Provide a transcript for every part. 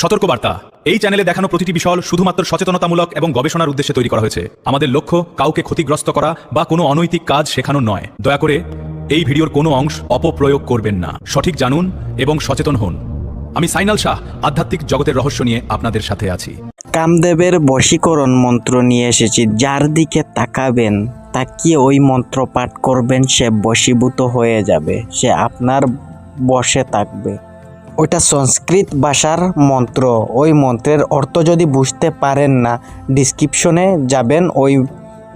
সতর্কবার্তা, এই চ্যানেলে দেখানো প্রতিটি বিষয় শুধুমাত্র সচেতনতামূলক এবং গবেষণার উদ্দেশ্যে তৈরি করা হয়েছে। আমাদের লক্ষ্য কাউকে ক্ষতিগ্রস্ত করা বা কোনো অনৈতিক কাজ শেখানো নয়। দয়া করে এই ভিডিওর কোনো অংশ অপপ্রয়োগ করবেন না। সঠিক জানুন এবং সচেতন হন। আমি সাইনাল শাহ আধ্যাত্মিক জগতের রহস্য নিয়ে আপনাদের সাথে আছি। কামদেবের বশীকরণ মন্ত্র নিয়ে এসেছি। যার দিকে তাকাবেন, তাকিয়ে ওই মন্ত্র পাঠ করবেন, সে বশীভূত হয়ে যাবে, সে আপনার বশে থাকবে। ওইটা সংস্কৃত ভাষার মন্ত্র। ওই মন্ত্রের অর্থ যদি বুঝতে পারেন না, ডিসক্রিপশনে যাবেন, ওই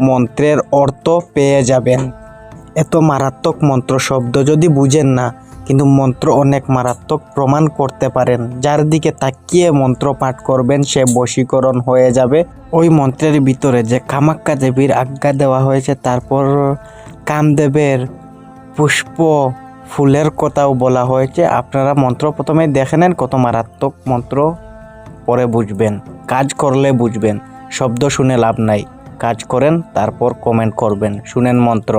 মন্ত্রের অর্থ পেয়ে যাবেন। এত মারাত্মক মন্ত্র, শব্দ যদি বুঝেন না, কিন্তু মন্ত্র অনেক মারাত্মক, প্রমাণ করতে পারেন। যার দিকে তাকিয়ে মন্ত্র পাঠ করবেন, সে বশীকরণ হয়ে যাবে। ওই মন্ত্রের ভিতরে যে কামাখ্যা দেবীর আজ্ঞা দেওয়া হয়েছে, তারপর কামদেবের পুষ্প ফুলের কথাও বলা হয়েছে। আপনারা মন্ত্র প্রথমে দেখে নেন, কত মারাত্মক মন্ত্র, পরে বুঝবেন। কাজ করলে বুঝবেন, শব্দ শুনে লাভ নাই। কাজ করেন, তারপর কমেন্ট করবেন। শুনেন মন্ত্র।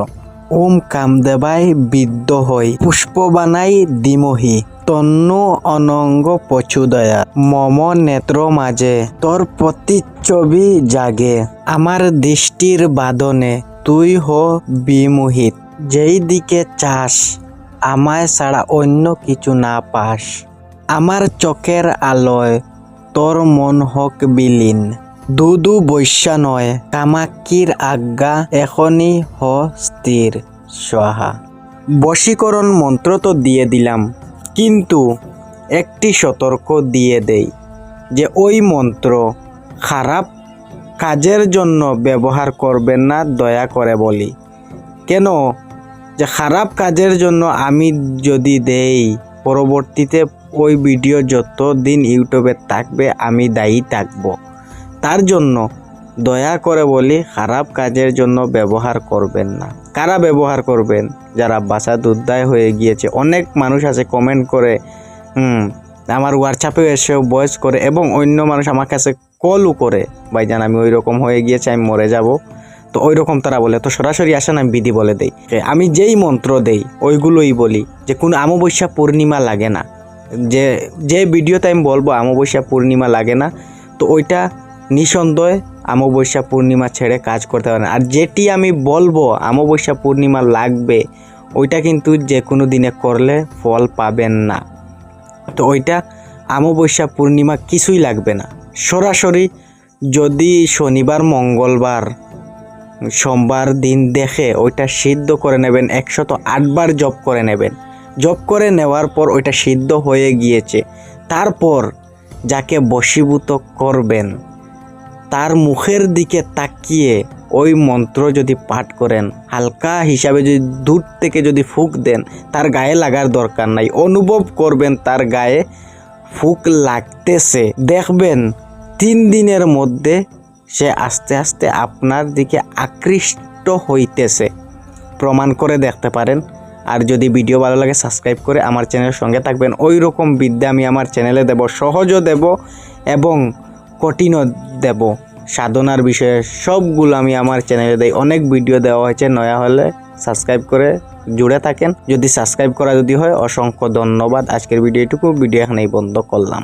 ওম কামদেবায় বিদ্য হই, পুষ্প বানাই দিমহি, তন্নু অনঙ্গ পচুদয়া, মম নেত্র মাঝে তোর প্রতিচ্ছবি জাগে, আমার দৃষ্টির বাদনে তুই হ বিমোহিত, যেই দিকে চাস আমায় ছাড়া অন্য কিছু না পাস, আমার চোখের আলোয় তোর মন হোক বিলীন, দুদু বৈশ্যা নয় কামাক্ষীর আজ্ঞা এখনই হ স্থির, স্বাহা। বশীকরণ মন্ত্র তো দিয়ে দিলাম, কিন্তু একটি সতর্ক দিয়ে দেই যে ওই মন্ত্র খারাপ কাজের জন্য ব্যবহার করবেন না, দয়া করে বলি। কেন যে খারাপ কাজের জন্য আমি যদি দেই, পরবর্তীতে ওই ভিডিও যতদিন ইউটিউবে থাকবে আমি দায়ী থাকব। তার জন্য দয়া করে বলি, খারাপ কাজের জন্য ব্যবহার করবেন না। কারা ব্যবহার করবেন? যারা বাসাত উদ্ধায় হয়ে গিয়েছে। অনেক মানুষ আছে কমেন্ট করে, আমার হোয়াটসঅ্যাপে এসেও ভয়েস করে, এবং অন্য মানুষ আমার কাছে কলও করে, ভাইজান আমি ওই রকম হয়ে গিয়েছে, আমি মরে যাব। তো ওই রকম তারা বলে, তো সরাসরি আসেন আমি বিধি বলে দেই। আমি যেই মন্ত্র দেই ওইগুলোই বলি, যে কোনো অমাবস্যা পূর্ণিমা লাগে না। যে ভিডিওতে আমি বলবো অমাবস্যা পূর্ণিমা লাগে না, তো ওইটা নিঃসন্দেহে অমাবস্যা পূর্ণিমা ছেড়ে কাজ করতে পারেন। আর যেটি আমি বলবো অমাবস্যা পূর্ণিমা লাগবে, ওইটা কিন্তু যে কোনো দিনে করলে ফল পাবেন না। তো ওইটা অমাবস্যা পূর্ণিমা কিছুই লাগবে না। সরাসরি যদি শনিবার, মঙ্গলবার, সোমবার দিন দেখে ওইটা সিদ্ধ করে নেবেন, 108 বার জপ করে নেবেন। জপ করে নেওয়ার পর ওইটা সিদ্ধ হয়ে গিয়েছে, তারপর যাকে বশীভূত করবেন তার মুখের দিকে তাকিয়ে ওই মন্ত্র যদি পাঠ করেন, হালকা হিসাবে যদি দূর থেকে যদি ফুঁক দেন, তার গায়ে লাগার দরকার নাই, অনুভব করবেন তার গায়ে ফুঁক লাগতেছে। দেখবেন 3 দিনের মধ্যে সে আস্তে আস্তে আপনার দিকে আকৃষ্ট হইতেছে। প্রমাণ করে দেখতে পারেন। আর যদি ভিডিও ভালো লাগে সাবস্ক্রাইব করে আমার চ্যানেলের সঙ্গে থাকবেন। ওই রকম বিদ্যা আমি আমার চ্যানেলে দেব, সহজও দেব এবং কঠিনও দেব। সাধনার বিষয়ে সবগুলো আমি আমার চ্যানেলে দেই। অনেক ভিডিও দেওয়া হয়েছে, নয়া হলে সাবস্ক্রাইব করে জুড়ে থাকেন। যদি সাবস্ক্রাইব করা হয়, অসংখ্য ধন্যবাদ। আজকের ভিডিও এটুকু, ভিডিও এখানেই বন্ধ করলাম।